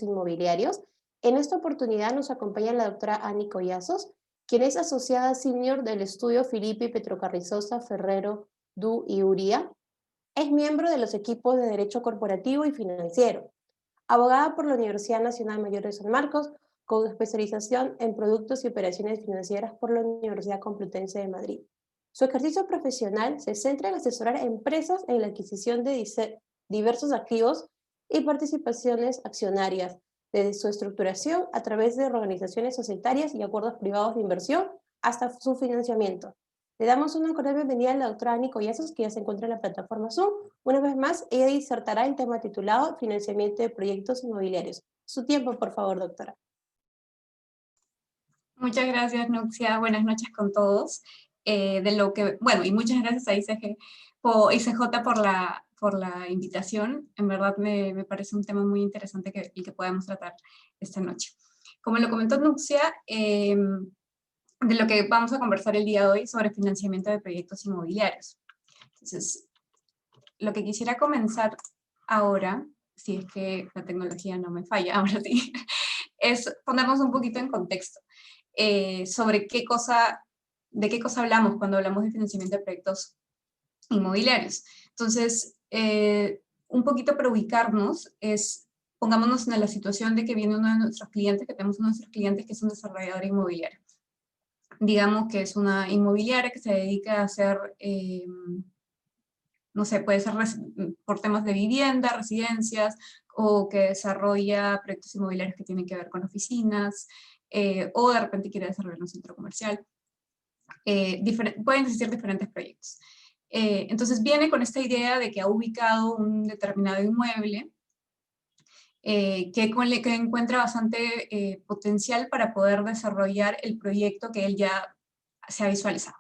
inmobiliarios. En esta oportunidad nos acompaña la doctora Ani Collazos, quien es asociada senior del estudio Filippi Petrocarrizosa Ferrero Du y Uría. Es miembro de los equipos de Derecho Corporativo y Financiero. Abogada por la Universidad Nacional Mayor de San Marcos, con especialización en productos y operaciones financieras por la Universidad Complutense de Madrid. Su ejercicio profesional se centra en asesorar a empresas en la adquisición de diversos activos y participaciones accionarias, desde su estructuración a través de organizaciones societarias y acuerdos privados de inversión hasta su financiamiento. Le damos una cordial bienvenida a la doctora Ani Collazos, que ya se encuentra en la plataforma Zoom. Una vez más, ella disertará el tema titulado Financiamiento de Proyectos Inmobiliarios. Su tiempo, por favor, doctora. Muchas gracias, Nuxia. Buenas noches con todos. Y muchas gracias a ICJ por la invitación. En verdad me parece un tema muy interesante el que podemos tratar esta noche. Como lo comentó Nuxia, de lo que vamos a conversar el día de hoy sobre financiamiento de proyectos inmobiliarios. Entonces, lo que quisiera comenzar ahora, si es que la tecnología no me falla, ahora sí, es ponernos un poquito en contexto sobre de qué cosa hablamos cuando hablamos de financiamiento de proyectos inmobiliarios. Entonces, un poquito para ubicarnos, pongámonos en la situación de que viene uno de nuestros clientes, que tenemos uno de nuestros clientes que es un desarrollador inmobiliario. Digamos que es una inmobiliaria que se dedica a hacer, no sé, puede ser por temas de vivienda, residencias, o que desarrolla proyectos inmobiliarios que tienen que ver con oficinas, o de repente quiere desarrollar un centro comercial. Pueden existir diferentes proyectos. Entonces viene con esta idea de que ha ubicado un determinado inmueble que encuentra bastante potencial para poder desarrollar el proyecto que él ya se ha visualizado.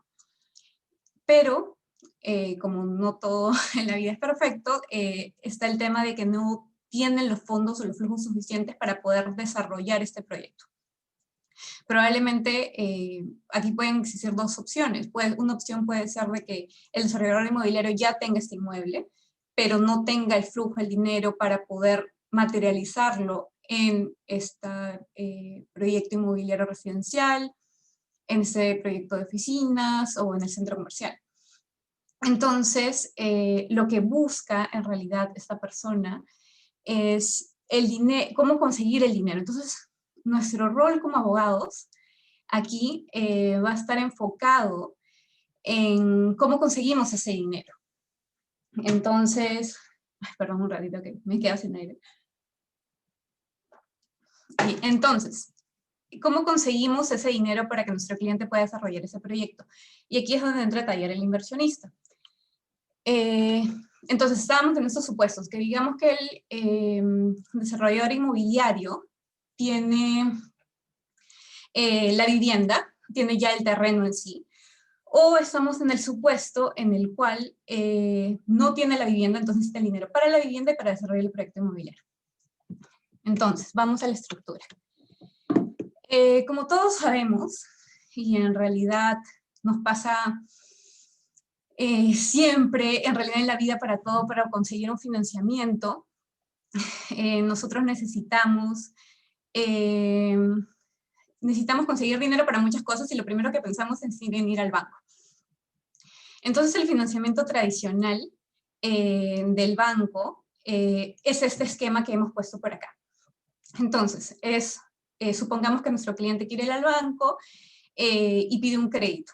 Pero, como no todo en la vida es perfecto, está el tema de que no tienen los fondos o los flujos suficientes para poder desarrollar este proyecto. Probablemente aquí pueden existir dos opciones. Una opción puede ser de que el desarrollador inmobiliario ya tenga este inmueble, pero no tenga el flujo, el dinero para poder materializarlo en este proyecto inmobiliario residencial, en ese proyecto de oficinas o en el centro comercial. Entonces, lo que busca en realidad esta persona es el dinero, cómo conseguir el dinero. Entonces, nuestro rol como abogados aquí va a estar enfocado en cómo conseguimos ese dinero. Entonces, perdón un ratito que me quedo sin aire. Entonces, ¿cómo conseguimos ese dinero para que nuestro cliente pueda desarrollar ese proyecto? Y aquí es donde entra a tallar el inversionista. Entonces, estábamos en estos supuestos, que digamos que el desarrollador inmobiliario tiene la vivienda, tiene ya el terreno en sí, o estamos en el supuesto en el cual no tiene la vivienda, entonces necesita el dinero para la vivienda y para desarrollar el proyecto inmobiliario. Entonces, vamos a la estructura. Como todos sabemos, y en realidad nos pasa siempre, en realidad en la vida para todo, para conseguir un financiamiento, nosotros necesitamos conseguir dinero para muchas cosas y lo primero que pensamos es en ir al banco. Entonces el financiamiento tradicional del banco es este esquema que hemos puesto por acá. Entonces, supongamos que nuestro cliente quiere ir al banco y pide un crédito.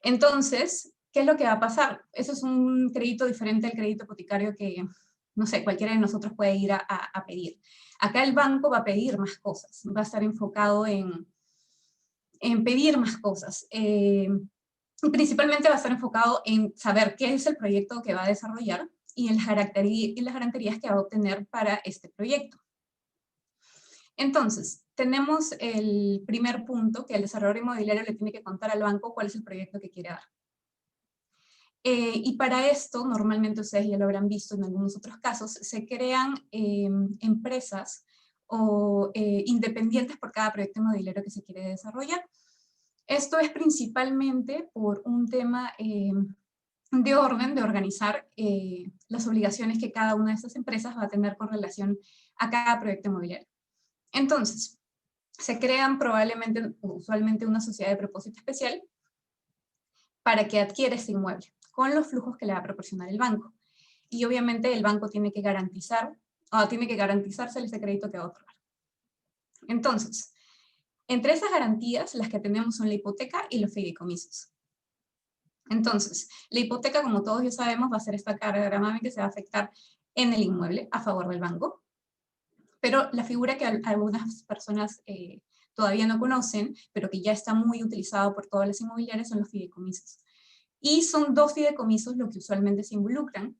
Entonces, ¿qué es lo que va a pasar? Eso es un crédito diferente al crédito hipotecario que, no sé, cualquiera de nosotros puede ir a pedir. Acá el banco va a pedir más cosas, va a estar enfocado en pedir más cosas. Principalmente va a estar enfocado en saber qué es el proyecto que va a desarrollar y en las garantías que va a obtener para este proyecto. Entonces, tenemos el primer punto, que el desarrollador inmobiliario le tiene que contar al banco cuál es el proyecto que quiere dar. Y para esto, normalmente ustedes ya lo habrán visto en algunos otros casos, se crean empresas o independientes por cada proyecto inmobiliario que se quiere desarrollar. Esto es principalmente por un tema de orden, de organizar las obligaciones que cada una de estas empresas va a tener con relación a cada proyecto inmobiliario. Entonces, se crean probablemente, usualmente, una sociedad de propósito especial para que adquiera ese inmueble, con los flujos que le va a proporcionar el banco. Y obviamente el banco tiene que garantizar, o tiene que garantizarse ese crédito que va a otorgar. Entonces, entre esas garantías, las que tenemos son la hipoteca y los fideicomisos. Entonces, la hipoteca, como todos ya sabemos, va a ser esta carga gravamen que se va a afectar en el inmueble a favor del banco. Pero la figura que algunas personas todavía no conocen, pero que ya está muy utilizado por todas las inmobiliarias, son los fideicomisos. Y son dos fideicomisos los que usualmente se involucran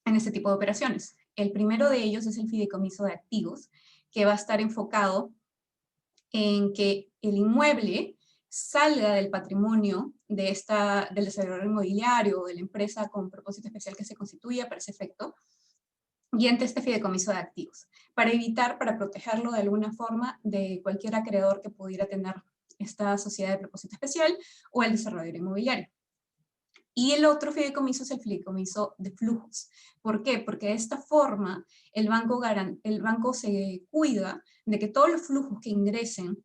en este tipo de operaciones. El primero de ellos es el fideicomiso de activos, que va a estar enfocado en que el inmueble salga del patrimonio del desarrollador inmobiliario o de la empresa con propósito especial que se constituya para ese efecto, y entre este fideicomiso de activos, para protegerlo de alguna forma de cualquier acreedor que pudiera tener esta sociedad de propósito especial o el desarrollador inmobiliario. Y el otro fideicomiso es el fideicomiso de flujos. ¿Por qué? Porque de esta forma el banco se cuida de que todos los flujos que ingresen,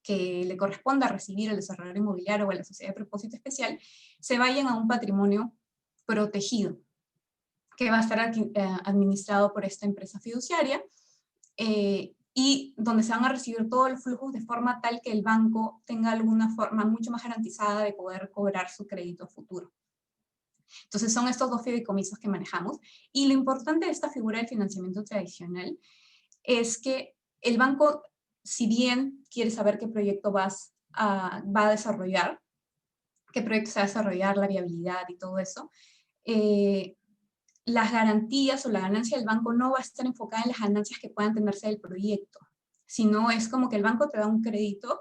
que le corresponda recibir al desarrollador inmobiliario o a la sociedad de propósito especial, se vayan a un patrimonio protegido, que va a estar administrado por esta empresa fiduciaria, y donde se van a recibir todos los flujos de forma tal que el banco tenga alguna forma mucho más garantizada de poder cobrar su crédito futuro. Entonces son estos dos fideicomisos que manejamos, y lo importante de esta figura del financiamiento tradicional es que el banco, si bien quiere saber qué proyecto va a desarrollar, qué proyecto se va a desarrollar, la viabilidad y todo eso, las garantías o la ganancia del banco no va a estar enfocada en las ganancias que puedan tenerse del proyecto, sino es como que el banco te da un crédito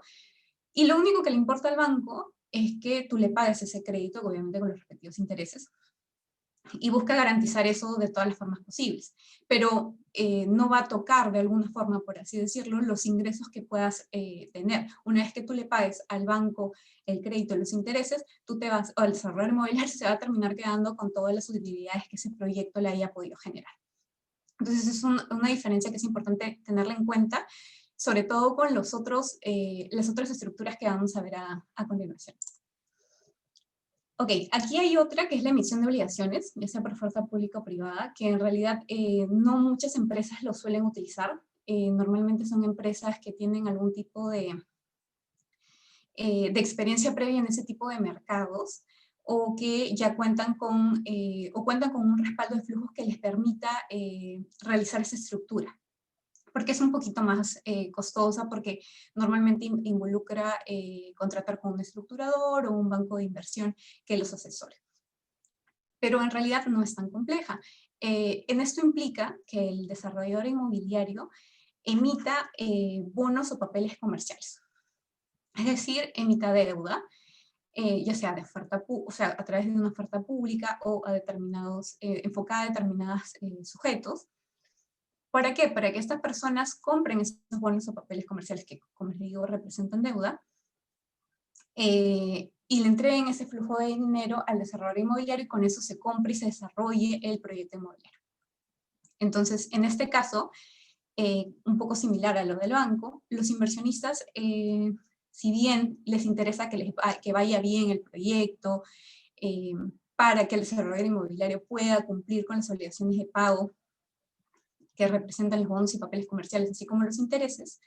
y lo único que le importa al banco es que tú le pagues ese crédito, obviamente con los respectivos intereses, y busca garantizar eso de todas las formas posibles. Pero no va a tocar de alguna forma, por así decirlo, los ingresos que puedas tener. Una vez que tú le pagues al banco el crédito y los intereses, tú te vas, o el desarrollador inmobiliario se va a terminar quedando con todas las utilidades que ese proyecto le haya podido generar. Entonces es una diferencia que es importante tenerla en cuenta, sobre todo con las otras estructuras que vamos a ver a continuación. Ok, aquí hay otra que es la emisión de obligaciones, ya sea por oferta pública o privada, que en realidad no muchas empresas lo suelen utilizar. Normalmente son empresas que tienen algún tipo de experiencia previa en ese tipo de mercados, o que ya cuentan con un respaldo de flujos que les permita realizar esa estructura, porque es un poquito más costosa, porque normalmente involucra contratar con un estructurador o un banco de inversión que los asesore. Pero en realidad no es tan compleja. En esto implica que el desarrollador inmobiliario emita bonos o papeles comerciales. Es decir, emita deuda, ya sea de a través de una oferta pública o enfocada a determinados sujetos. ¿Para qué? Para que estas personas compren esos bonos o papeles comerciales que, como les digo, representan deuda, y le entreguen ese flujo de dinero al desarrollador inmobiliario, y con eso se compre y se desarrolle el proyecto inmobiliario. Entonces, en este caso, un poco similar a lo del banco, los inversionistas, si bien les interesa que vaya bien el proyecto, para que el desarrollador inmobiliario pueda cumplir con las obligaciones de pago que representan los bonos y papeles comerciales, así como los intereses,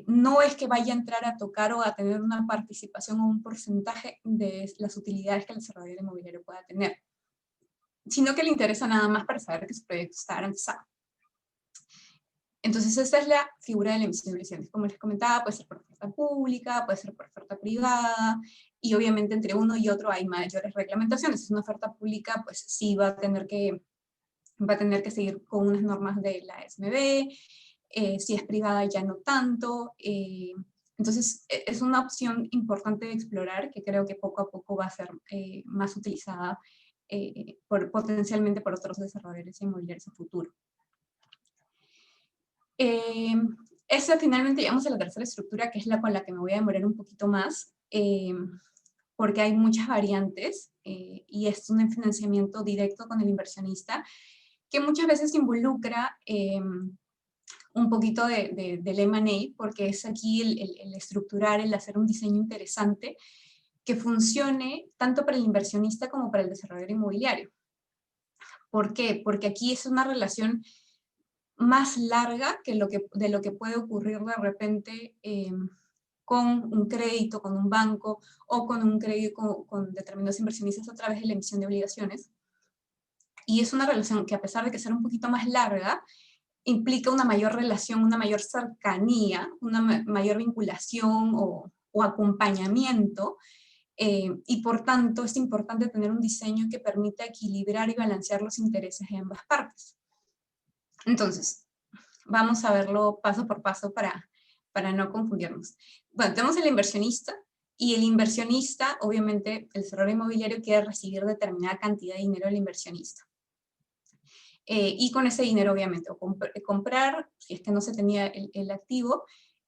no es que vaya a entrar a tocar o a tener una participación o un porcentaje de las utilidades que el desarrollador inmobiliario pueda tener, sino que le interesa nada más para saber que su proyecto está garantizado. Entonces, esta es la figura de la emisión de obligaciones. Como les comentaba, puede ser por oferta pública, puede ser por oferta privada, y obviamente entre uno y otro hay mayores reglamentaciones. Si es una oferta pública, pues sí va a tener que seguir con unas normas de la SMB. Si es privada ya no tanto. Entonces es una opción importante de explorar, que creo que poco a poco va a ser más utilizada potencialmente por otros desarrolladores inmobiliarios a futuro. Esa finalmente llegamos a la tercera estructura, que es la con la que me voy a demorar un poquito más, porque hay muchas variantes, y es un financiamiento directo con el inversionista, que muchas veces involucra un poquito del M&A, porque es aquí el estructurar, el hacer un diseño interesante que funcione tanto para el inversionista como para el desarrollador inmobiliario. ¿Por qué? Porque aquí es una relación más larga que de lo que puede ocurrir de repente con un crédito, con un banco o con un crédito con determinados inversionistas a través de la emisión de obligaciones. Y es una relación que, a pesar de que sea un poquito más larga, implica una mayor relación, una mayor cercanía, una mayor vinculación o acompañamiento, y por tanto es importante tener un diseño que permita equilibrar y balancear los intereses de ambas partes. Entonces, vamos a verlo paso por paso para no confundirnos. Bueno, tenemos el inversionista, y el inversionista, obviamente, el desarrollador inmobiliario quiere recibir determinada cantidad de dinero del inversionista. Y con ese dinero, obviamente, o comprar, si es que no se tenía el activo,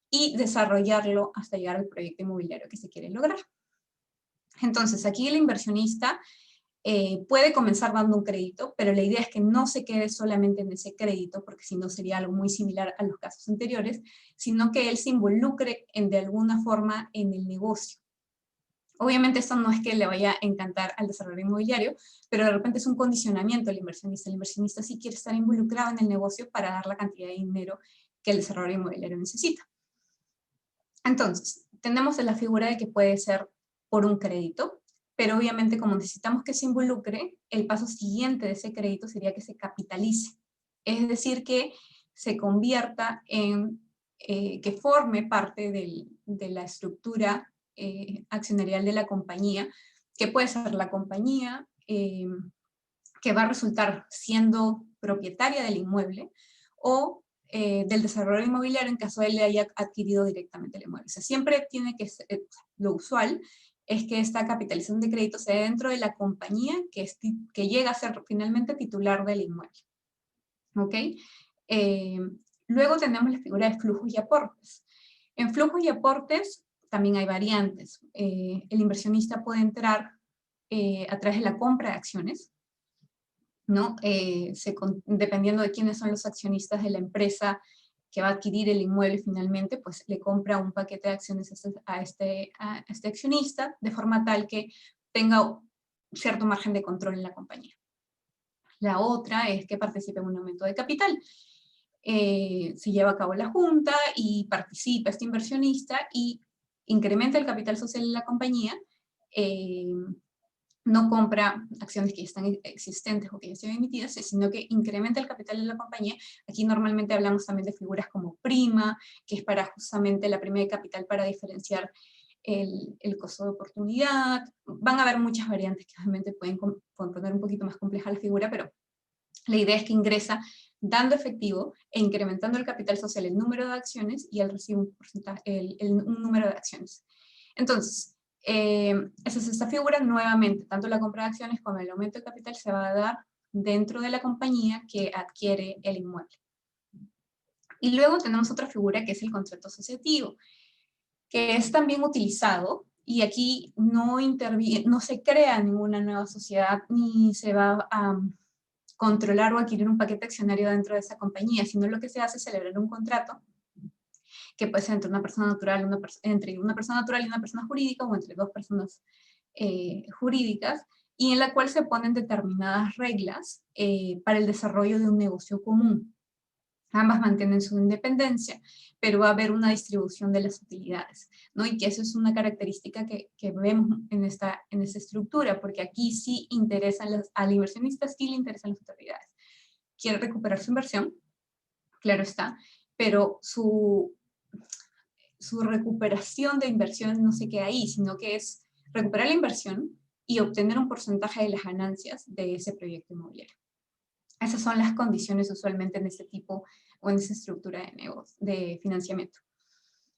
y desarrollarlo hasta llegar al proyecto inmobiliario que se quiere lograr. Entonces, aquí el inversionista puede comenzar dando un crédito, pero la idea es que no se quede solamente en ese crédito, porque si no sería algo muy similar a los casos anteriores, sino que él se involucre de alguna forma en el negocio. Obviamente esto no es que le vaya a encantar al desarrollador inmobiliario, pero de repente es un condicionamiento al inversionista. El inversionista sí quiere estar involucrado en el negocio para dar la cantidad de dinero que el desarrollador inmobiliario necesita. Entonces, tenemos la figura de que puede ser por un crédito, pero obviamente como necesitamos que se involucre, el paso siguiente de ese crédito sería que se capitalice. Es decir, que se convierta en, que forme parte de la estructura accionarial de la compañía, que puede ser la compañía que va a resultar siendo propietaria del inmueble, o del desarrollador inmobiliario en caso de él le haya adquirido directamente el inmueble. O sea, siempre tiene que ser, lo usual es que esta capitalización de crédito sea dentro de la compañía que llega a ser finalmente titular del inmueble. ¿Ok? Luego tenemos la figura de flujos y aportes. En flujos y aportes también hay variantes. El inversionista puede entrar a través de la compra de acciones, ¿no? Dependiendo de quiénes son los accionistas de la empresa que va a adquirir el inmueble finalmente, pues le compra un paquete de acciones a este accionista, de forma tal que tenga cierto margen de control en la compañía. La otra es que participe en un aumento de capital. Se lleva a cabo la junta y participa este inversionista y incrementa el capital social en la compañía, no compra acciones que ya están existentes o que ya están emitidas, sino que incrementa el capital de la compañía. Aquí normalmente hablamos también de figuras como prima, que es para justamente la prima de capital para diferenciar el costo de oportunidad. Van a haber muchas variantes que obviamente pueden poner un poquito más compleja la figura, pero la idea es que ingresa dando efectivo e incrementando el capital social, el número de acciones, y él recibe un porcentaje, un número de acciones. Entonces, esa es esta figura. Nuevamente, tanto la compra de acciones como el aumento de capital se va a dar dentro de la compañía que adquiere el inmueble. Y luego tenemos otra figura que es el contrato asociativo, que es también utilizado, y aquí no se crea ninguna nueva sociedad, ni se va a controlar o adquirir un paquete accionario dentro de esa compañía, sino lo que se hace es celebrar un contrato que puede ser entre una persona natural, entre una persona natural y una persona jurídica, o entre dos personas jurídicas, y en la cual se ponen determinadas reglas para el desarrollo de un negocio común. Ambas mantienen su independencia, pero va a haber una distribución de las utilidades, ¿no? Y que eso es una característica que vemos en esta estructura, porque aquí sí interesan al inversionista, sí le interesan las utilidades. Quiere recuperar su inversión, claro está, pero su recuperación de inversión no se queda ahí, sino que es recuperar la inversión y obtener un porcentaje de las ganancias de ese proyecto inmobiliario. Esas son las condiciones usualmente en este tipo o en esta estructura de negocio, de financiamiento.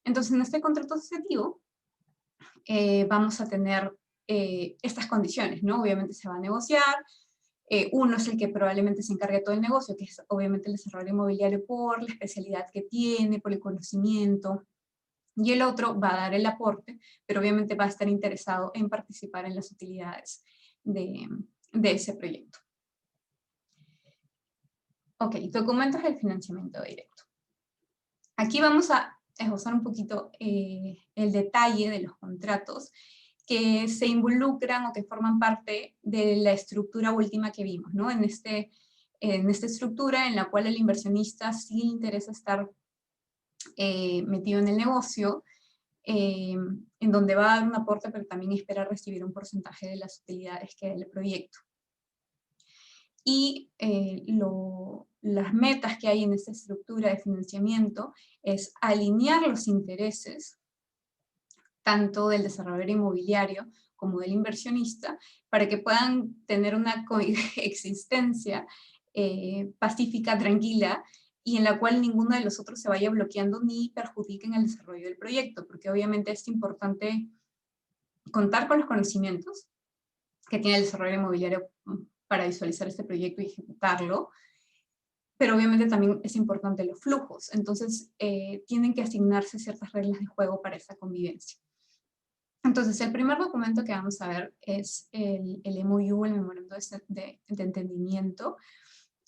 Entonces, en este contrato asociativo vamos a tener estas condiciones, ¿no? Obviamente se va a negociar. Uno es el que probablemente se encargue de todo el negocio, que es obviamente el desarrollo inmobiliario por la especialidad que tiene, por el conocimiento. Y el otro va a dar el aporte, pero obviamente va a estar interesado en participar en las utilidades de ese proyecto. Ok, documentos del financiamiento directo. Aquí vamos a esbozar un poquito el detalle de los contratos que se involucran o que forman parte de la estructura última que vimos, ¿no? En esta estructura en la cual el inversionista sí le interesa estar metido en el negocio, en donde va a dar un aporte, pero también espera recibir un porcentaje de las utilidades que da el proyecto. Y las metas que hay en esta estructura de financiamiento es alinear los intereses, tanto del desarrollador inmobiliario como del inversionista, para que puedan tener una coexistencia pacífica, tranquila, y en la cual ninguno de los otros se vaya bloqueando ni perjudiquen el desarrollo del proyecto, porque obviamente es importante contar con los conocimientos que tiene el desarrollo inmobiliario para visualizar este proyecto y ejecutarlo, pero obviamente también es importante los flujos, entonces tienen que asignarse ciertas reglas de juego para esa convivencia. Entonces, el primer documento que vamos a ver es el MOU, el Memorando de Entendimiento,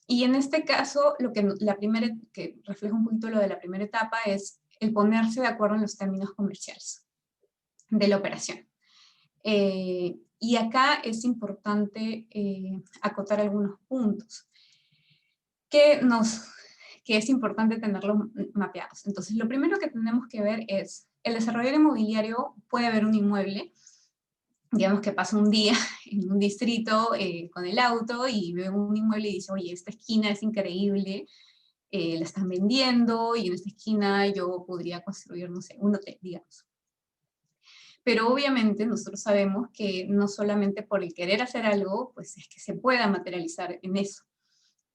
y en este caso, que refleja un poquito lo de la primera etapa es el ponerse de acuerdo en los términos comerciales de la operación. Y acá es importante acotar algunos puntos que es importante tenerlos mapeados. Entonces, lo primero que tenemos que ver es, el desarrollador inmobiliario puede ver un inmueble, digamos que pasa un día en un distrito con el auto y ve un inmueble y dice, oye, esta esquina es increíble, la están vendiendo y en esta esquina yo podría construir, no sé, un hotel, digamos. Pero obviamente nosotros sabemos que no solamente por el querer hacer algo, pues es que se pueda materializar en eso.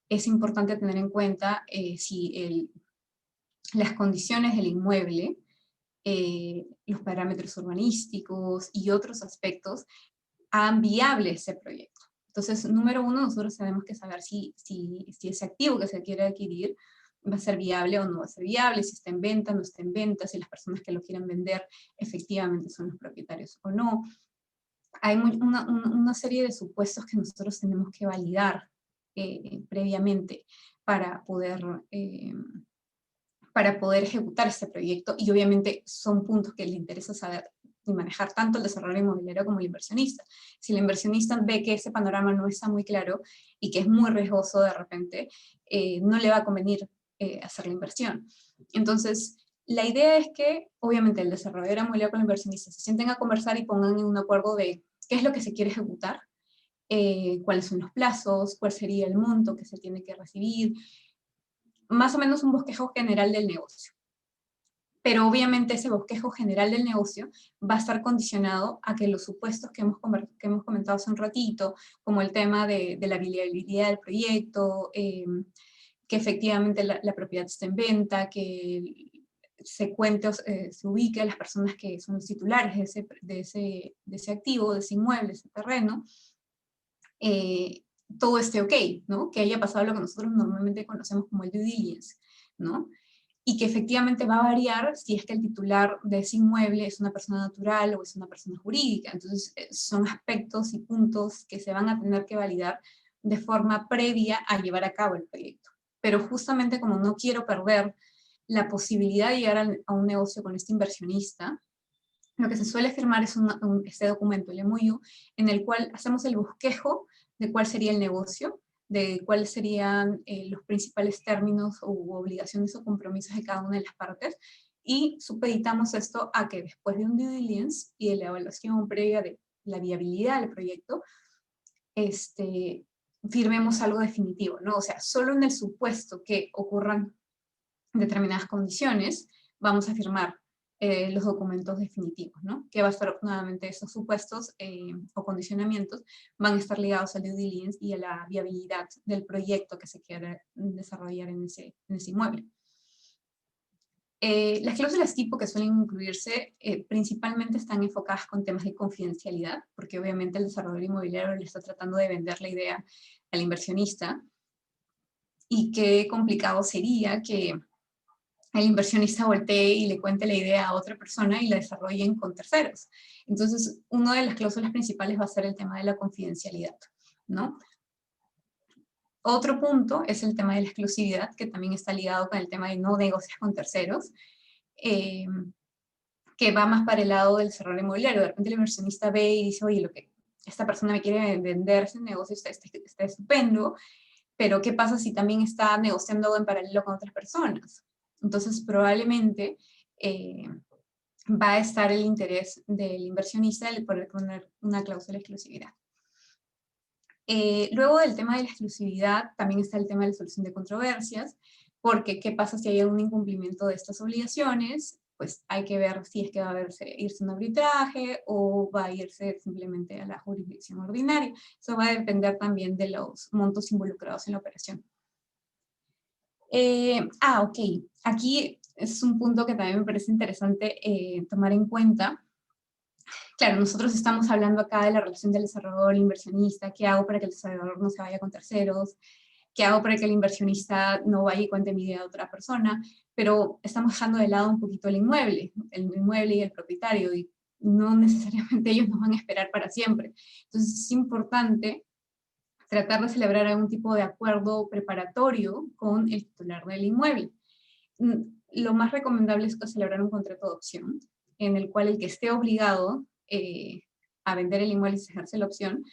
Es importante tener en cuenta si las condiciones del inmueble, los parámetros urbanísticos y otros aspectos hagan viable ese proyecto. Entonces, número uno, nosotros tenemos que saber si ese activo que se quiere adquirir va a ser viable o no va a ser viable, si está en venta, no está en venta, si las personas que lo quieren vender efectivamente son los propietarios o no. Hay una serie de supuestos que nosotros tenemos que validar previamente para poder ejecutar este proyecto, y obviamente son puntos que le interesa saber y manejar tanto el desarrollo inmobiliario como el inversionista. Si el inversionista ve que ese panorama no está muy claro y que es muy riesgoso de repente, no le va a convenir hacer la inversión. Entonces, la idea es que, obviamente, el desarrollador inmobiliario con el inversionista se sienten a conversar y pongan en un acuerdo de qué es lo que se quiere ejecutar, cuáles son los plazos, cuál sería el monto que se tiene que recibir, más o menos un bosquejo general del negocio. Pero obviamente ese bosquejo general del negocio va a estar condicionado a que los supuestos que hemos comentado hace un ratito, como el tema de la viabilidad del proyecto, que efectivamente la propiedad esté en venta, que se cuente o se ubique a las personas que son los titulares de ese activo, de ese inmueble, de ese terreno, todo esté ok, ¿no? Que haya pasado lo que nosotros normalmente conocemos como el due diligence, ¿no? Y que efectivamente va a variar si es que el titular de ese inmueble es una persona natural o es una persona jurídica. Entonces, son aspectos y puntos que se van a tener que validar de forma previa a llevar a cabo el proyecto. Pero justamente como no quiero perder la posibilidad de llegar a un negocio con este inversionista, lo que se suele firmar es este documento, el MOU, en el cual hacemos el bosquejo de cuál sería el negocio, de cuáles serían los principales términos u obligaciones o compromisos de cada una de las partes, y supeditamos esto a que después de un due diligence y de la evaluación previa de la viabilidad del proyecto, firmemos algo definitivo, ¿no? O sea, solo en el supuesto que ocurran determinadas condiciones, vamos a firmar los documentos definitivos, ¿no? Que va a estar nuevamente esos supuestos o condicionamientos van a estar ligados al due diligence y a la viabilidad del proyecto que se quiere desarrollar en ese inmueble. Las cláusulas tipo que suelen incluirse principalmente están enfocadas con temas de confidencialidad, porque obviamente el desarrollador inmobiliario le está tratando de vender la idea al inversionista, y qué complicado sería que el inversionista voltee y le cuente la idea a otra persona y la desarrollen con terceros. Entonces, una de las cláusulas principales va a ser el tema de la confidencialidad, ¿no? Otro punto es el tema de la exclusividad, que también está ligado con el tema de no negociar con terceros, eh, que va más para el lado del cerrar inmobiliario. De repente el inversionista ve y dice, oye, lo que esta persona me quiere vender, ese negocio está estupendo, pero ¿qué pasa si también está negociando en paralelo con otras personas? Entonces probablemente eh, va a estar el interés del inversionista de poder poner una cláusula de exclusividad. Luego del tema de la exclusividad, también está el tema de la solución de controversias, porque ¿qué pasa si hay un incumplimiento de estas obligaciones? Pues hay que ver si es que va a irse a un arbitraje o va a irse simplemente a la jurisdicción ordinaria. Eso va a depender también de los montos involucrados en la operación. Ok. Aquí es un punto que también me parece interesante tomar en cuenta. Claro, nosotros estamos hablando acá de la relación del desarrollador e inversionista. ¿Qué hago para que el desarrollador no se vaya con terceros? ¿Qué hago para que el inversionista no vaya y cuente mi idea a otra persona? Pero estamos dejando de lado un poquito el inmueble y el propietario, y no necesariamente ellos nos van a esperar para siempre. Entonces es importante tratar de celebrar algún tipo de acuerdo preparatorio con el titular del inmueble. Lo más recomendable es celebrar un contrato de opción, en el cual el que esté obligado a vender el inmueble y ejerce la opción,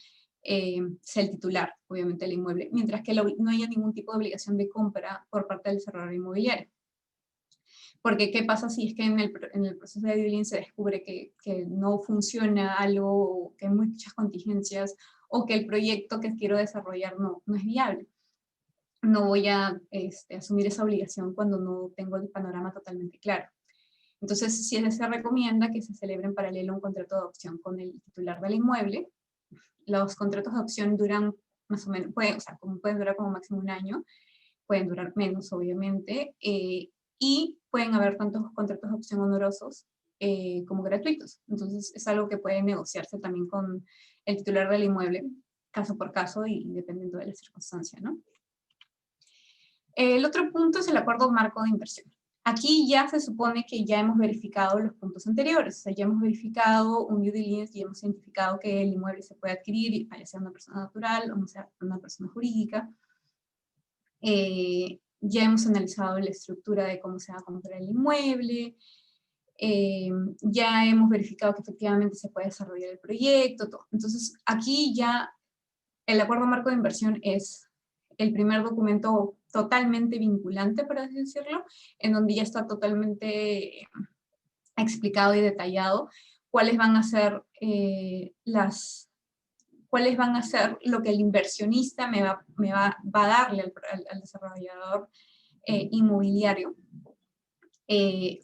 sea el titular, obviamente, del inmueble, mientras que no haya ningún tipo de obligación de compra por parte del desarrollador inmobiliario. Porque, ¿qué pasa si es que en el proceso de due diligence se descubre que no funciona algo, que hay muchas contingencias, o que el proyecto que quiero desarrollar no es viable? No voy a asumir esa obligación cuando no tengo el panorama totalmente claro. Entonces, sí se recomienda que se celebre en paralelo un contrato de opción con el titular del inmueble. Los contratos de opción duran más o menos, pueden durar como máximo un año, pueden durar menos, obviamente, y pueden haber tantos contratos de opción honorosos como gratuitos. Entonces, es algo que puede negociarse también con el titular del inmueble, caso por caso y dependiendo de la circunstancia, ¿no? El otro punto es el acuerdo marco de inversión. Aquí ya se supone que ya hemos verificado los puntos anteriores, o sea, ya hemos verificado un due diligence y hemos identificado que el inmueble se puede adquirir, ya sea una persona natural o sea una persona jurídica. Ya hemos analizado la estructura de cómo se va a comprar el inmueble, ya hemos verificado que efectivamente se puede desarrollar el proyecto, todo. Entonces, aquí ya el acuerdo marco de inversión es el primer documento totalmente vinculante, por así decirlo, en donde ya está totalmente explicado y detallado cuáles van a ser lo que el inversionista va a darle al desarrollador inmobiliario.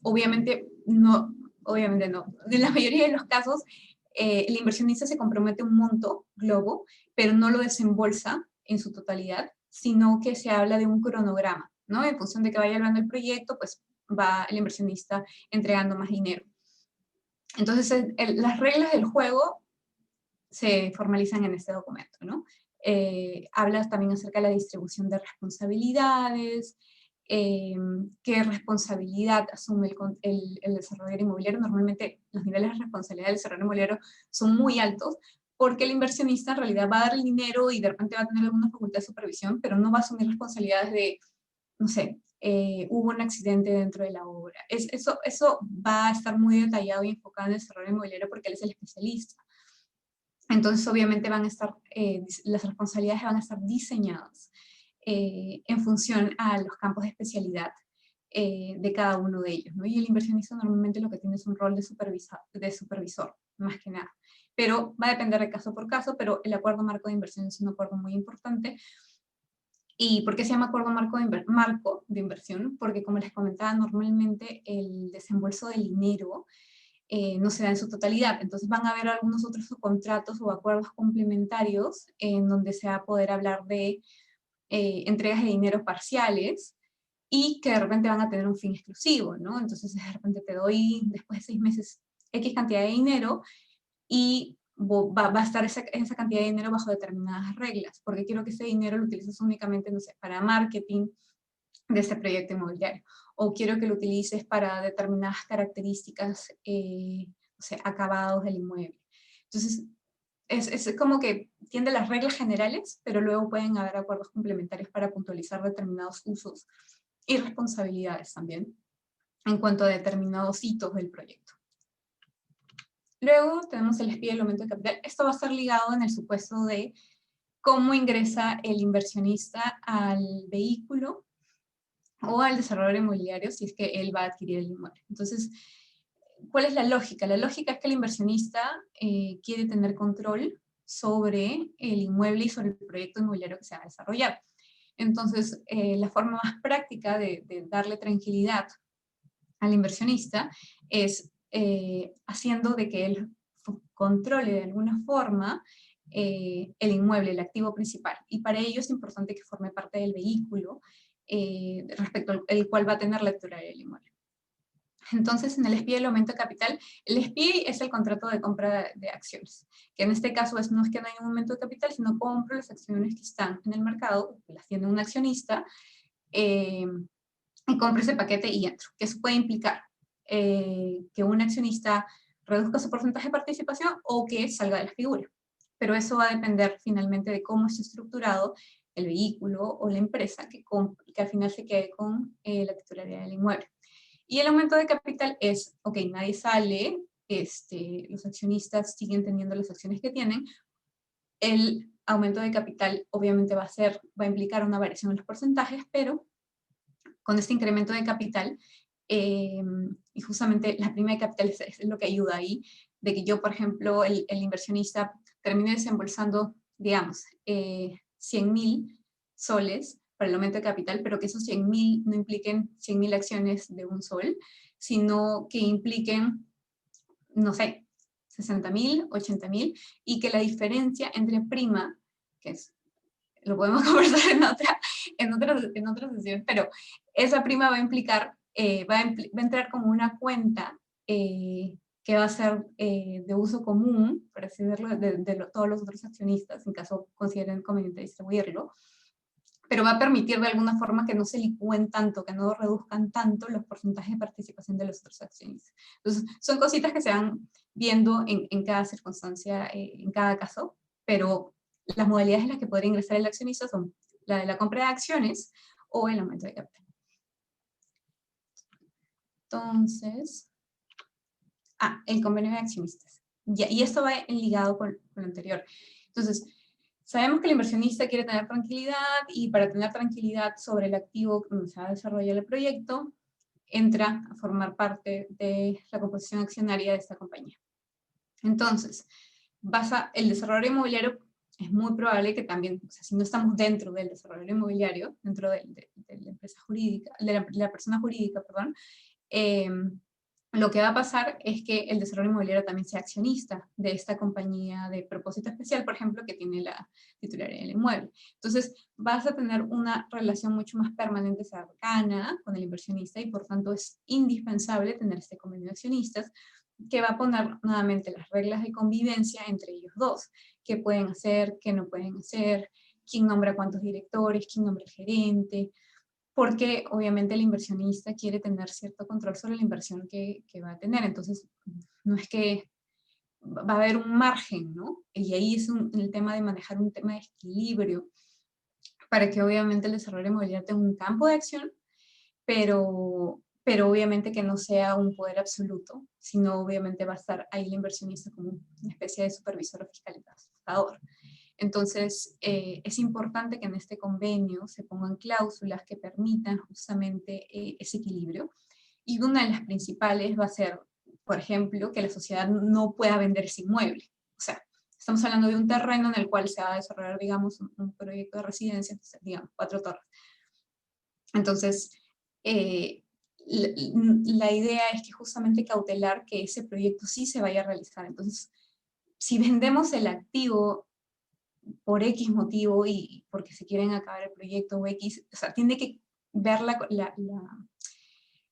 Obviamente no. En la mayoría de los casos, el inversionista se compromete un monto globo, pero no lo desembolsa en su totalidad, sino que se habla de un cronograma, ¿no? En función de que vaya hablando el proyecto, pues va el inversionista entregando más dinero. Entonces, las reglas del juego se formalizan en este documento, ¿no? Habla también acerca de la distribución de responsabilidades, qué responsabilidad asume el desarrollador inmobiliario. Normalmente los niveles de responsabilidad del desarrollador inmobiliario son muy altos, porque el inversionista en realidad va a dar el dinero y de repente va a tener alguna facultad de supervisión, pero no va a asumir responsabilidades de, no sé, hubo un accidente dentro de la obra. Eso va a estar muy detallado y enfocado en el desarrollo inmobiliario porque él es el especialista. Entonces, obviamente las responsabilidades van a estar diseñadas en función a los campos de especialidad de cada uno de ellos, ¿no? Y el inversionista normalmente lo que tiene es un rol de supervisor, más que nada. Pero va a depender de caso por caso, pero el acuerdo marco de inversión es un acuerdo muy importante. ¿Y por qué se llama acuerdo marco de inversión? Porque, como les comentaba, normalmente el desembolso del dinero no se da en su totalidad. Entonces van a haber algunos otros contratos o acuerdos complementarios en donde se va a poder hablar de entregas de dinero parciales y que de repente van a tener un fin exclusivo, ¿no? Entonces de repente te doy después de 6 meses X cantidad de dinero y va a estar esa cantidad de dinero bajo determinadas reglas, porque quiero que ese dinero lo utilices únicamente, no sé, para marketing de este proyecto inmobiliario, o quiero que lo utilices para determinadas características, o sea, acabados del inmueble. Entonces, es como que tiende las reglas generales, pero luego pueden haber acuerdos complementarios para puntualizar determinados usos y responsabilidades también en cuanto a determinados hitos del proyecto. Luego tenemos el despido del aumento de capital. Esto va a estar ligado en el supuesto de cómo ingresa el inversionista al vehículo o al desarrollador inmobiliario si es que él va a adquirir el inmueble. Entonces, ¿cuál es la lógica? La lógica es que el inversionista quiere tener control sobre el inmueble y sobre el proyecto inmobiliario que se va a desarrollar. Entonces, la forma más práctica de darle tranquilidad al inversionista es haciendo de que él controle de alguna forma el inmueble, el activo principal. Y para ello es importante que forme parte del vehículo respecto al cual va a tener la titularidad del inmueble. Entonces, en el SPI del aumento de capital, el SPI es el contrato de compra de acciones, que en este caso no es que no hay un aumento de capital, sino compro las acciones que están en el mercado, las tiene un accionista, y compro ese paquete y entro. Que eso puede implicar que un accionista reduzca su porcentaje de participación o que salga de la figura. Pero eso va a depender finalmente de cómo esté estructurado el vehículo o la empresa que al final se quede con la titularidad del inmueble. Y el aumento de capital es, ok, nadie sale, los accionistas siguen teniendo las acciones que tienen, el aumento de capital obviamente va a implicar una variación en los porcentajes, pero con este incremento de capital, y justamente la prima de capital es lo que ayuda ahí, de que yo, por ejemplo, el inversionista termine desembolsando, digamos, 100.000 soles para el aumento de capital, pero que esos 100.000 no impliquen 100.000 acciones de un sol, sino que impliquen, no sé, 60.000, 80.000, y que la diferencia entre prima, que es, lo podemos conversar en otra sesión, pero esa prima va a implicar, va a entrar como una cuenta que va a ser de uso común, por así decirlo, de todos los otros accionistas, en caso consideren conveniente distribuirlo, pero va a permitir de alguna forma que no se licúen tanto, que no reduzcan tanto los porcentajes de participación de los otros accionistas. Entonces, son cositas que se van viendo en cada circunstancia, en cada caso, pero las modalidades en las que podría ingresar el accionista son la de la compra de acciones o el aumento de capital. Entonces, el convenio de accionistas. Y esto va ligado con lo anterior. Entonces, sabemos que el inversionista quiere tener tranquilidad y para tener tranquilidad sobre el activo donde se va a desarrollar el proyecto, entra a formar parte de la composición accionaria de esta compañía. Entonces, el desarrollador inmobiliario es muy probable que también, o sea, si no estamos dentro del desarrollador inmobiliario, dentro de la empresa jurídica, de la persona jurídica, perdón, lo que va a pasar es que el desarrollo inmobiliario también sea accionista de esta compañía de propósito especial, por ejemplo, que tiene la titularidad del inmueble. Entonces, vas a tener una relación mucho más permanente, cercana con el inversionista y por tanto es indispensable tener este convenio de accionistas que va a poner nuevamente las reglas de convivencia entre ellos dos. Qué pueden hacer, qué no pueden hacer, quién nombra cuántos directores, quién nombra el gerente, porque obviamente el inversionista quiere tener cierto control sobre la inversión que va a tener. Entonces, no es que va a haber un margen, ¿no? Y ahí es el tema de manejar un tema de equilibrio para que obviamente el desarrollo inmobiliario tenga un campo de acción, pero obviamente que no sea un poder absoluto, sino obviamente va a estar ahí el inversionista como una especie de supervisor o fiscalizador. Entonces, es importante que en este convenio se pongan cláusulas que permitan justamente ese equilibrio. Y una de las principales va a ser, por ejemplo, que la sociedad no pueda vender ese inmueble. O sea, estamos hablando de un terreno en el cual se va a desarrollar, digamos, un proyecto de residencia, digamos, 4 torres. Entonces, la idea es que justamente cautelar que ese proyecto sí se vaya a realizar. Entonces, si vendemos el activo por X motivo y porque se quieren acabar el proyecto o X, o sea, tiene que ver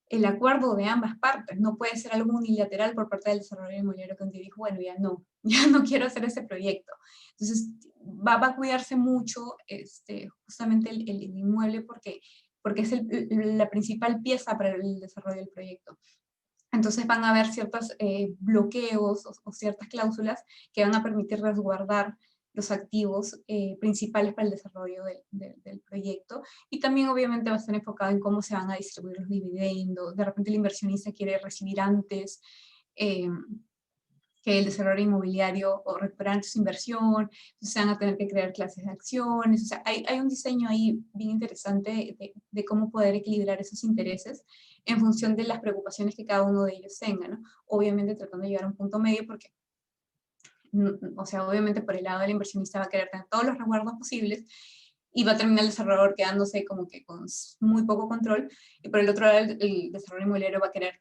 el acuerdo de ambas partes, no puede ser algo unilateral por parte del desarrollador inmobiliario que dijo, bueno, ya no quiero hacer ese proyecto. Entonces, va a cuidarse mucho justamente el inmueble porque es la principal pieza para el desarrollo del proyecto. Entonces van a haber ciertos bloqueos o ciertas cláusulas que van a permitir resguardar los activos principales para el desarrollo del proyecto. Y también obviamente va a estar enfocado en cómo se van a distribuir los dividendos. De repente el inversionista quiere recibir antes eh, que el desarrollo inmobiliario o recuperar su inversión, entonces se van a tener que crear clases de acciones. O sea, hay un diseño ahí bien interesante de cómo poder equilibrar esos intereses en función de las preocupaciones que cada uno de ellos tenga, ¿no? Obviamente tratando de llegar a un punto medio porque, o sea, obviamente por el lado del inversionista va a querer tener todos los resguardos posibles y va a terminar el desarrollador quedándose como que con muy poco control, y por el otro lado el desarrollo inmobiliario va a querer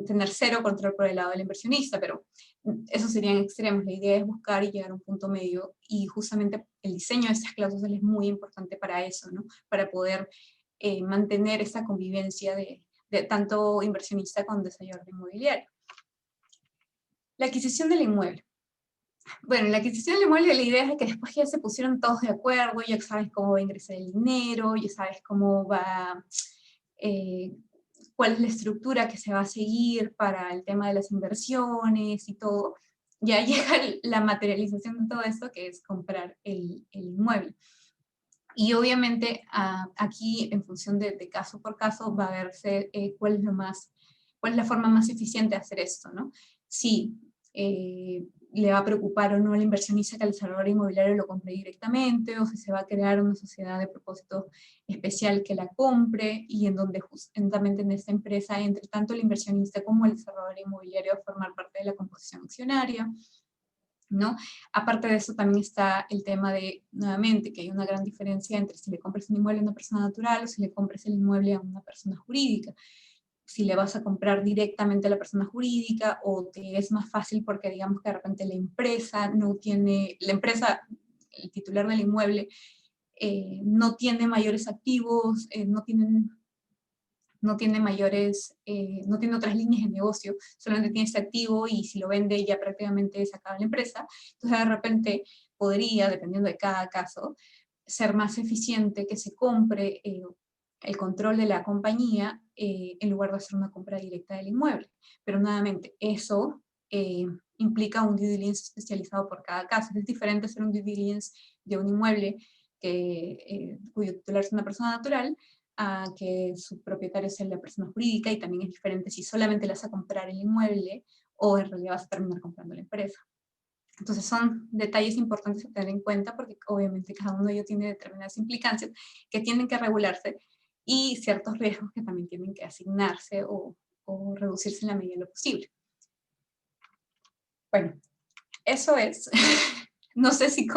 tener cero control por el lado del inversionista, pero esos serían extremos. La idea es buscar y llegar a un punto medio, y justamente el diseño de estas cláusulas es muy importante para eso, ¿no? Para poder mantener esta convivencia de tanto inversionista con desarrollador inmobiliario. La adquisición del inmueble. Bueno, la adquisición del inmueble, la idea es que después ya se pusieron todos de acuerdo, ya sabes cómo va a ingresar el dinero, ya sabes cómo va, cuál es la estructura que se va a seguir para el tema de las inversiones y todo. Ya llega la materialización de todo esto, que es comprar el inmueble. Y obviamente aquí, en función de caso por caso, va a verse cuál es la forma más eficiente de hacer esto, ¿no? Si le va a preocupar o no al inversionista que el desarrollador inmobiliario lo compre directamente, o si se va a crear una sociedad de propósito especial que la compre, y en donde justamente en esta empresa entre tanto el inversionista como el desarrollador inmobiliario a formar parte de la composición accionaria, ¿no? Aparte de eso también está el tema de, nuevamente, que hay una gran diferencia entre si le compras un inmueble a una persona natural o si le compras el inmueble a una persona jurídica. Si le vas a comprar directamente a la persona jurídica, o te es más fácil porque digamos que de repente la empresa no tiene, la empresa, el titular del inmueble, no tiene mayores activos, no tiene mayores, no tiene otras líneas de negocio, solamente tiene este activo, y si lo vende ya prácticamente se acaba la empresa. Entonces de repente podría, dependiendo de cada caso, ser más eficiente que se compre el control de la compañía en lugar de hacer una compra directa del inmueble. Pero nuevamente, eso implica un due diligence especializado por cada caso. Es diferente hacer un due diligence de un inmueble cuyo titular es una persona natural, a que su propietario sea la persona jurídica, y también es diferente si solamente le vas a comprar el inmueble o en realidad vas a terminar comprando la empresa. Entonces son detalles importantes a tener en cuenta, porque obviamente cada uno de ellos tiene determinadas implicancias que tienen que regularse, y ciertos riesgos que también tienen que asignarse o reducirse en la medida de lo posible. Bueno, eso es. No sé si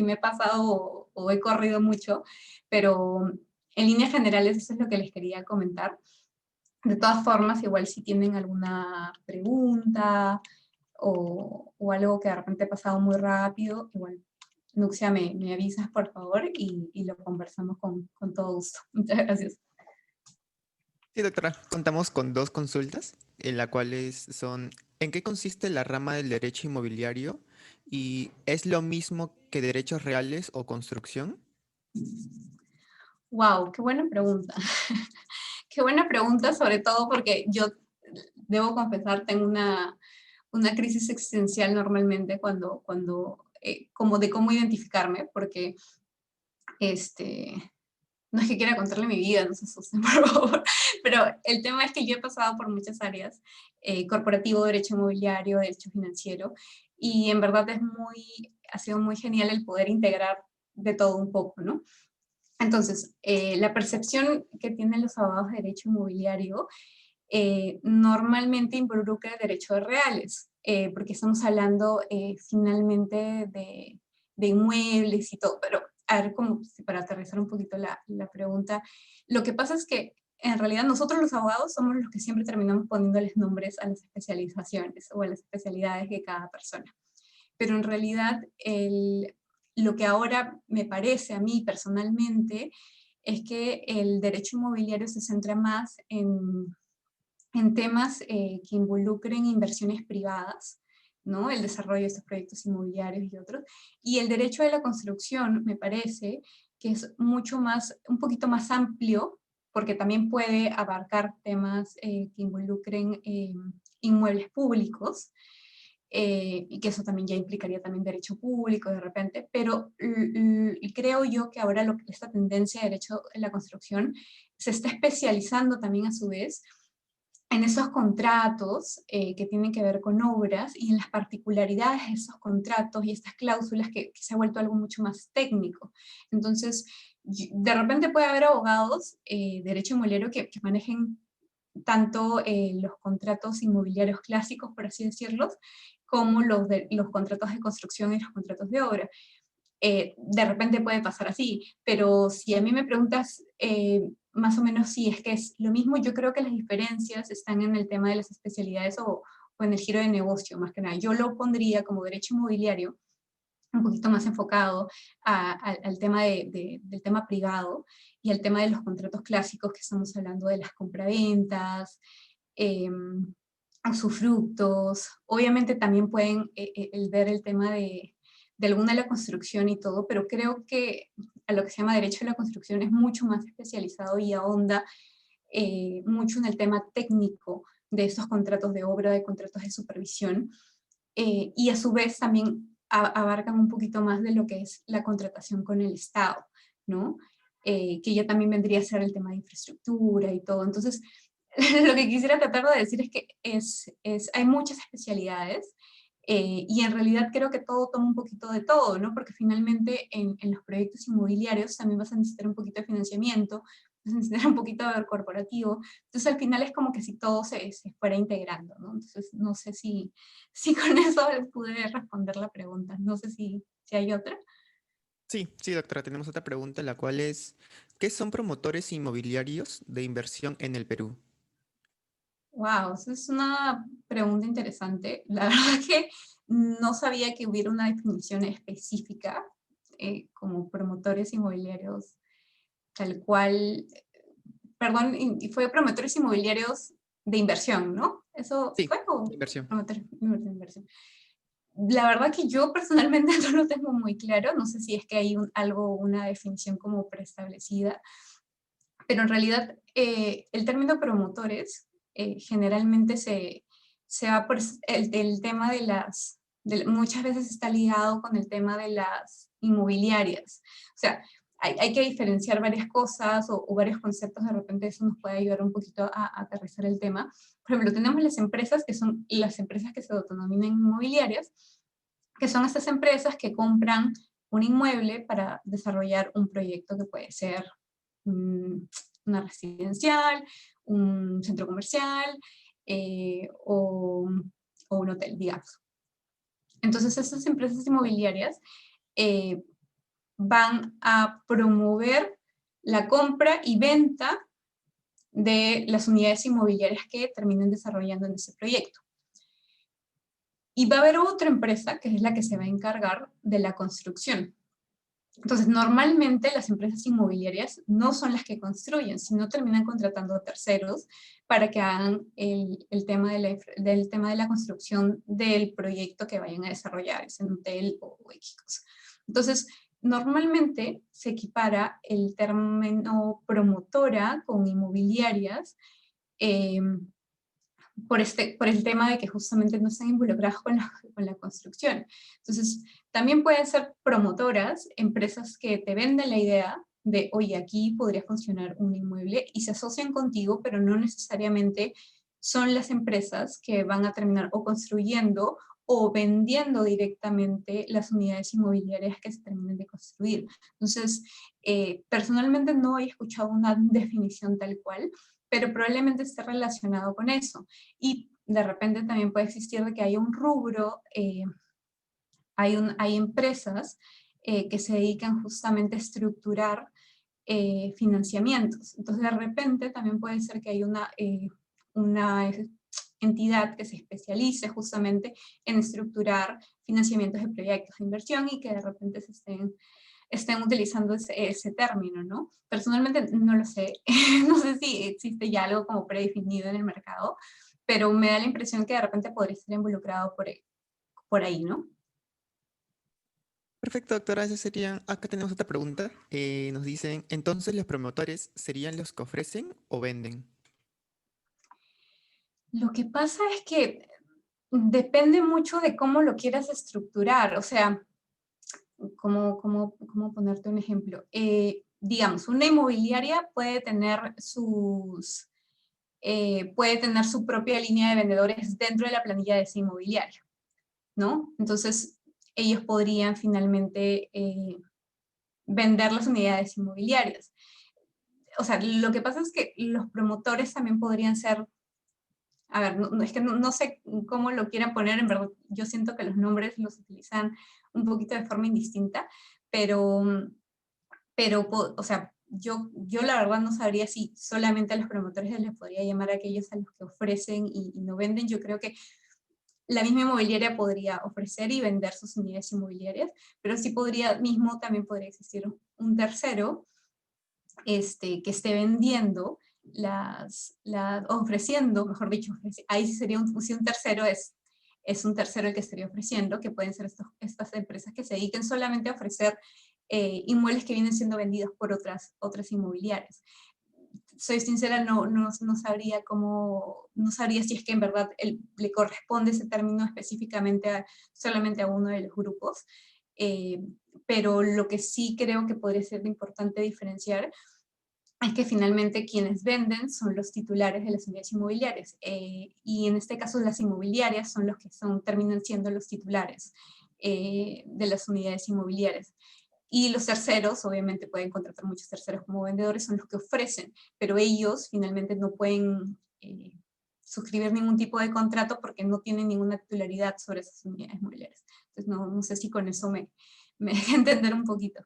me he pasado o he corrido mucho, pero en líneas generales eso es lo que les quería comentar. De todas formas, igual si tienen alguna pregunta o algo que de repente ha pasado muy rápido, igual, Nuxia, me avisas por favor, y lo conversamos con todo gusto. Muchas gracias. Sí, doctora. Contamos con dos consultas, en las cuales son: ¿en qué consiste la rama del derecho inmobiliario? ¿Y es lo mismo que derechos reales o construcción? Wow, qué buena pregunta. Qué buena pregunta, sobre todo porque yo, debo confesar, tengo una crisis existencial normalmente como de cómo identificarme, porque no es que quiera contarle mi vida, no se asusten, por favor, pero el tema es que yo he pasado por muchas áreas: corporativo, derecho inmobiliario, derecho financiero, y en verdad ha sido muy genial el poder integrar de todo un poco, ¿no? Entonces, la percepción que tienen los abogados de derecho inmobiliario normalmente involucra derechos reales, porque estamos hablando finalmente de inmuebles y todo. Pero a ver, como para aterrizar un poquito la pregunta, lo que pasa es que en realidad nosotros los abogados somos los que siempre terminamos poniéndoles nombres a las especializaciones o a las especialidades de cada persona. Pero en realidad lo que ahora me parece a mí personalmente es que el derecho inmobiliario se centra más en temas que involucren inversiones privadas, ¿no? El desarrollo de estos proyectos inmobiliarios y otros. Y el derecho de la construcción me parece que es un poquito más amplio, porque también puede abarcar temas que involucren inmuebles públicos, y que eso también ya implicaría también derecho público de repente, pero creo yo que ahora esta tendencia de derecho en la construcción se está especializando también a su vez en esos contratos que tienen que ver con obras y en las particularidades de esos contratos y estas cláusulas que se ha vuelto algo mucho más técnico. Entonces, de repente puede haber abogados de derecho inmobiliario que manejen tanto los contratos inmobiliarios clásicos, por así decirlos, como los contratos de construcción y los contratos de obra. De repente puede pasar así, pero si a mí me preguntas más o menos si es que es lo mismo, yo creo que las diferencias están en el tema de las especialidades o en el giro de negocio, más que nada. Yo lo pondría como derecho inmobiliario, un poquito más enfocado al tema del tema privado y al tema de los contratos clásicos que estamos hablando de las compraventas, usufructos. Obviamente también pueden ver el tema de alguna de la construcción y todo, pero creo que a lo que se llama derecho de la construcción es mucho más especializado y ahonda mucho en el tema técnico de estos contratos de obra, de contratos de supervisión, y a su vez también abarcan un poquito más de lo que es la contratación con el Estado, ¿no? Que ya también vendría a ser el tema de infraestructura y todo. Entonces, lo que quisiera tratar de decir es que hay muchas especialidades, y en realidad creo que todo toma un poquito de todo, ¿no? Porque finalmente en los proyectos inmobiliarios también vas a necesitar un poquito de financiamiento, vas a necesitar un poquito de corporativo. Entonces al final es como que si todo se fuera integrando, ¿no? Entonces no sé si con eso pude responder la pregunta. No sé si hay otra. Sí, sí, doctora, tenemos otra pregunta, la cual es, ¿qué son promotores inmobiliarios de inversión en el Perú? Wow, esa es una pregunta interesante. La verdad que no sabía que hubiera una definición específica como promotores inmobiliarios, tal cual, perdón, y fue promotores inmobiliarios de inversión, ¿no? ¿Eso Sí, fue o inversión. promotores de inversión? La verdad que yo personalmente no lo tengo muy claro, no sé si es que hay una definición como preestablecida, pero en realidad el término promotores generalmente se va por el tema muchas veces está ligado con el tema de las inmobiliarias. O sea, hay que diferenciar varias cosas o varios conceptos, de repente eso nos puede ayudar un poquito a aterrizar el tema. Por ejemplo, tenemos las empresas que son las empresas que se autodenominan inmobiliarias, que son estas empresas que compran un inmueble para desarrollar un proyecto que puede ser una residencial, un centro comercial o un hotel, digamos. Entonces, estas empresas inmobiliarias eh, van a promover la compra y venta de las unidades inmobiliarias que terminen desarrollando en ese proyecto. Y va a haber otra empresa que es la que se va a encargar de la construcción. Entonces, normalmente las empresas inmobiliarias no son las que construyen, sino terminan contratando a terceros para que hagan el tema del tema de la construcción del proyecto que vayan a desarrollar, es un hotel o X cosa. Entonces, normalmente se equipara el término promotora con inmobiliarias, eh, por el tema de que justamente no están involucrados con la construcción. Entonces, también pueden ser promotoras, empresas que te venden la idea de, oye, aquí podría funcionar un inmueble y se asocian contigo, pero no necesariamente son las empresas que van a terminar o construyendo o vendiendo directamente las unidades inmobiliarias que se terminen de construir. Entonces, personalmente no he escuchado una definición tal cual, pero probablemente esté relacionado con eso. Y de repente también puede existir de que haya un rubro, hay empresas que se dedican justamente a estructurar financiamientos. Entonces de repente también puede ser que hay una entidad que se especialice justamente en estructurar financiamientos de proyectos de inversión y que de repente estén utilizando ese término, ¿no? Personalmente no lo sé, no sé si existe ya algo como predefinido en el mercado, pero me da la impresión que de repente podría estar involucrado por ahí, ¿no? Perfecto, doctora. Acá tenemos otra pregunta. Nos dicen, entonces los promotores serían los que ofrecen o venden. Lo que pasa es que depende mucho de cómo lo quieras estructurar. O sea, ¿cómo ponerte un ejemplo? Digamos, una inmobiliaria puede tener su propia línea de vendedores dentro de la planilla de ese inmobiliario, ¿no? Entonces, ellos podrían finalmente vender las unidades inmobiliarias. O sea, lo que pasa es que los promotores también podrían ser, a ver, es que no sé cómo lo quieran poner, en verdad, yo siento que los nombres los utilizan un poquito de forma indistinta, pero, o sea, yo la verdad no sabría si solamente a los promotores se les podría llamar a aquellos a los que ofrecen y no venden. Yo creo que la misma inmobiliaria podría ofrecer y vender sus unidades inmobiliarias, pero sí también podría existir un tercero que esté vendiendo ofreciendo, mejor dicho, ahí sí sería si un tercero es un tercero el que estaría ofreciendo, que pueden ser estas empresas que se dediquen solamente a ofrecer inmuebles que vienen siendo vendidos por otras inmobiliarias. Soy sincera, no sabría no sabría si es que en verdad le corresponde ese término específicamente solamente a uno de los grupos, eh, pero lo que sí creo que podría ser importante diferenciar es que finalmente quienes venden son los titulares de las unidades inmobiliarias, y en este caso las inmobiliarias son los que terminan siendo los titulares de las unidades inmobiliarias. Y los terceros, obviamente pueden contratar muchos terceros como vendedores, son los que ofrecen, pero ellos finalmente no pueden suscribir ningún tipo de contrato porque no tienen ninguna titularidad sobre esas unidades inmobiliarias. Entonces no sé si con eso me deja entender un poquito.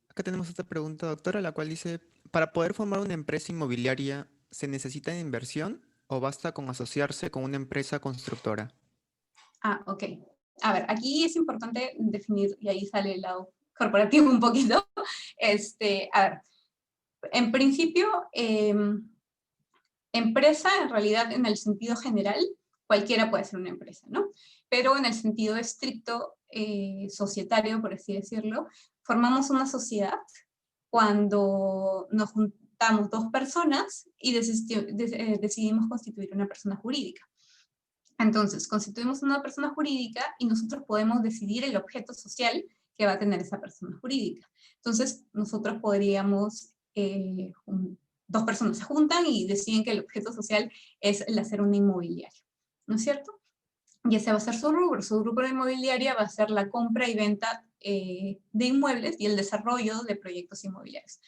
Acá tenemos otra pregunta, doctora, la cual dice, ¿para poder formar una empresa inmobiliaria se necesita inversión o basta con asociarse con una empresa constructora? Ok. A ver, aquí es importante definir, y ahí sale el lado corporativo un poquito. A ver, en principio, empresa, en realidad, en el sentido general, cualquiera puede ser una empresa, ¿no? Pero en el sentido estricto, societario, por así decirlo, formamos una sociedad cuando nos juntamos dos personas y decidimos constituir una persona jurídica. Entonces, constituimos una persona jurídica y nosotros podemos decidir el objeto social que va a tener esa persona jurídica. Entonces, nosotros podríamos, dos personas se juntan y deciden que el objeto social es el hacer una inmobiliaria, ¿no es cierto? Y ese va a ser su rubro. Su rubro de inmobiliaria va a ser la compra y venta de inmuebles y el desarrollo de proyectos inmobiliarios.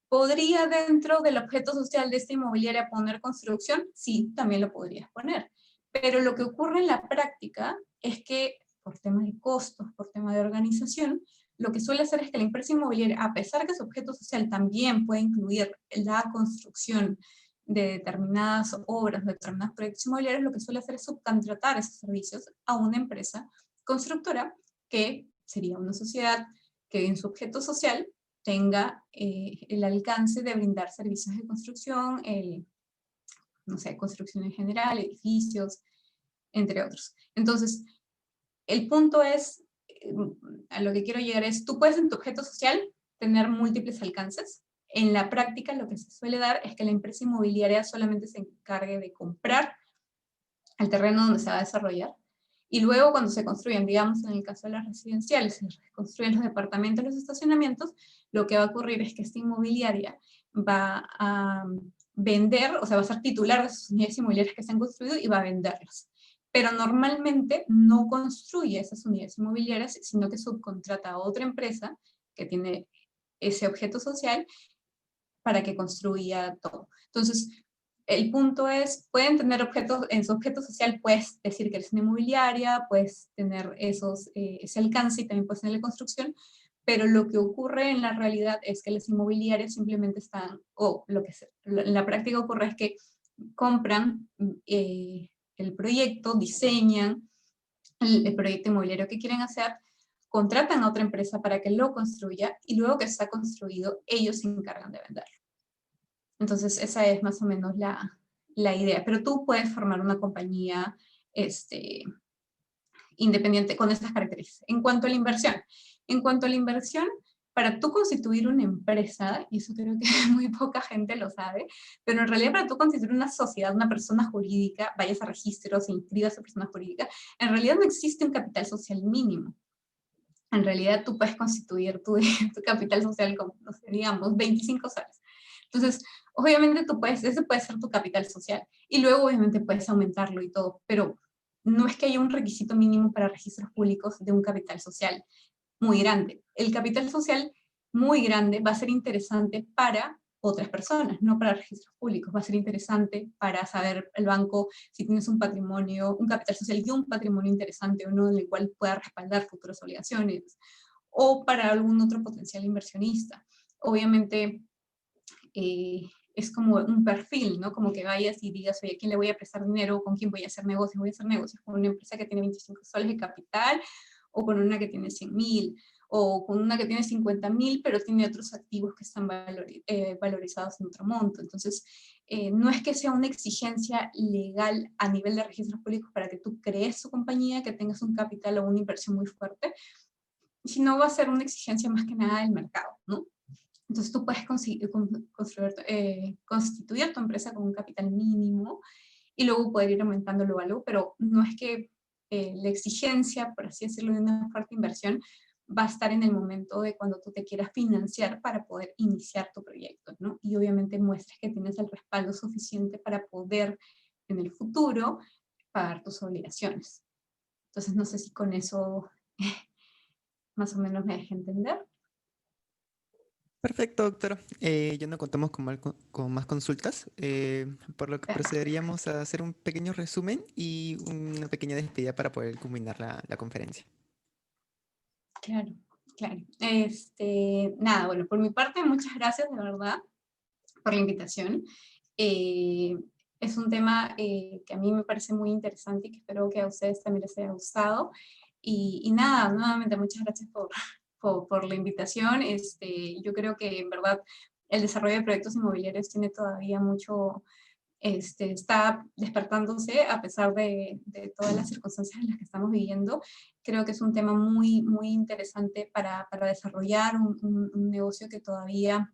¿Podría dentro del objeto social de esta inmobiliaria poner construcción? Sí, también lo podrías poner. Pero lo que ocurre en la práctica es que por temas de costos, por tema de organización, lo que suele hacer es que la empresa inmobiliaria, a pesar que su objeto social también puede incluir la construcción de determinadas obras, de determinados proyectos inmobiliarios, lo que suele hacer es subcontratar esos servicios a una empresa constructora que sería una sociedad que en su objeto social tenga el alcance de brindar servicios de construcción, no sé, construcción en general, edificios, entre otros. Entonces, el punto es, a lo que quiero llegar es, tú puedes en tu objeto social tener múltiples alcances. En la práctica lo que se suele dar es que la empresa inmobiliaria solamente se encargue de comprar el terreno donde se va a desarrollar, y luego cuando se construyen, digamos en el caso de las residenciales, se construyen los departamentos, los estacionamientos, lo que va a ocurrir es que esta inmobiliaria va a vender, o sea, va a ser titular de sus unidades inmobiliarias que se han construido y va a venderlas. Pero normalmente no construye esas unidades inmobiliarias, sino que subcontrata a otra empresa que tiene ese objeto social para que construya todo. Entonces, el punto es, pueden tener objetos, en su objeto social puedes decir que eres una inmobiliaria, puedes tener ese alcance y también puedes tener la construcción, pero lo que ocurre en la realidad es que las inmobiliarias simplemente están, o lo que en la práctica ocurre es que compran el proyecto, diseñan el proyecto inmobiliario que quieren hacer, contratan a otra empresa para que lo construya y luego que está construido, ellos se encargan de venderlo. Entonces, esa es más o menos la idea. Pero tú puedes formar una compañía independiente con estas características. En cuanto a la inversión, para tú constituir una empresa, y eso creo que muy poca gente lo sabe, pero en realidad para tú constituir una sociedad, una persona jurídica, vayas a registros, inscribas a persona jurídica, en realidad no existe un capital social mínimo. En realidad tú puedes constituir tu, tu capital social con, no sé, digamos, 25 soles. Entonces, obviamente ese puede ser tu capital social. Y luego obviamente puedes aumentarlo y todo, pero no es que haya un requisito mínimo para registros públicos de un capital social muy grande. El capital social muy grande va a ser interesante para otras personas, no para registros públicos. Va a ser interesante para saber el banco si tienes un patrimonio, un capital social y un patrimonio interesante o no, en el cual pueda respaldar futuras obligaciones, o para algún otro potencial inversionista. Obviamente, es como un perfil, ¿no? Como que vayas y digas, oye, ¿a quién le voy a prestar dinero? ¿Con quién voy a hacer negocios? Voy a hacer negocios con una empresa que tiene 25 soles de capital, o con una que tiene 100.000, o con una que tiene 50.000, pero tiene otros activos que están valorizados en otro monto. Entonces, no es que sea una exigencia legal a nivel de registros públicos para que tú crees tu compañía, que tengas un capital o una inversión muy fuerte, sino va a ser una exigencia más que nada del mercado, ¿no? Entonces tú puedes constituir tu empresa con un capital mínimo y luego poder ir aumentándolo algo, pero no es que la exigencia, por así decirlo, de una fuerte inversión va a estar en el momento de cuando tú te quieras financiar para poder iniciar tu proyecto, ¿no? Y obviamente muestres que tienes el respaldo suficiente para poder en el futuro pagar tus obligaciones. Entonces no sé si con eso más o menos me dejé entender. Perfecto, doctora. Ya no contamos con más consultas, por lo que procederíamos a hacer un pequeño resumen y una pequeña despedida para poder culminar la conferencia. Claro, claro. Nada, bueno, por mi parte, muchas gracias de verdad por la invitación. Es un tema que a mí me parece muy interesante y que espero que a ustedes también les haya gustado. Y nada, nuevamente muchas gracias por la invitación. Yo creo que en verdad el desarrollo de proyectos inmobiliarios tiene todavía mucho, está despertándose a pesar de todas las circunstancias en las que estamos viviendo. Creo que es un tema muy, muy interesante para desarrollar un negocio que todavía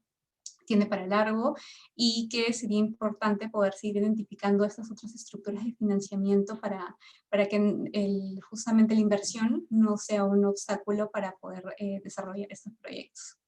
tiene para largo y que sería importante poder seguir identificando estas otras estructuras de financiamiento para que justamente la inversión no sea un obstáculo para poder desarrollar estos proyectos.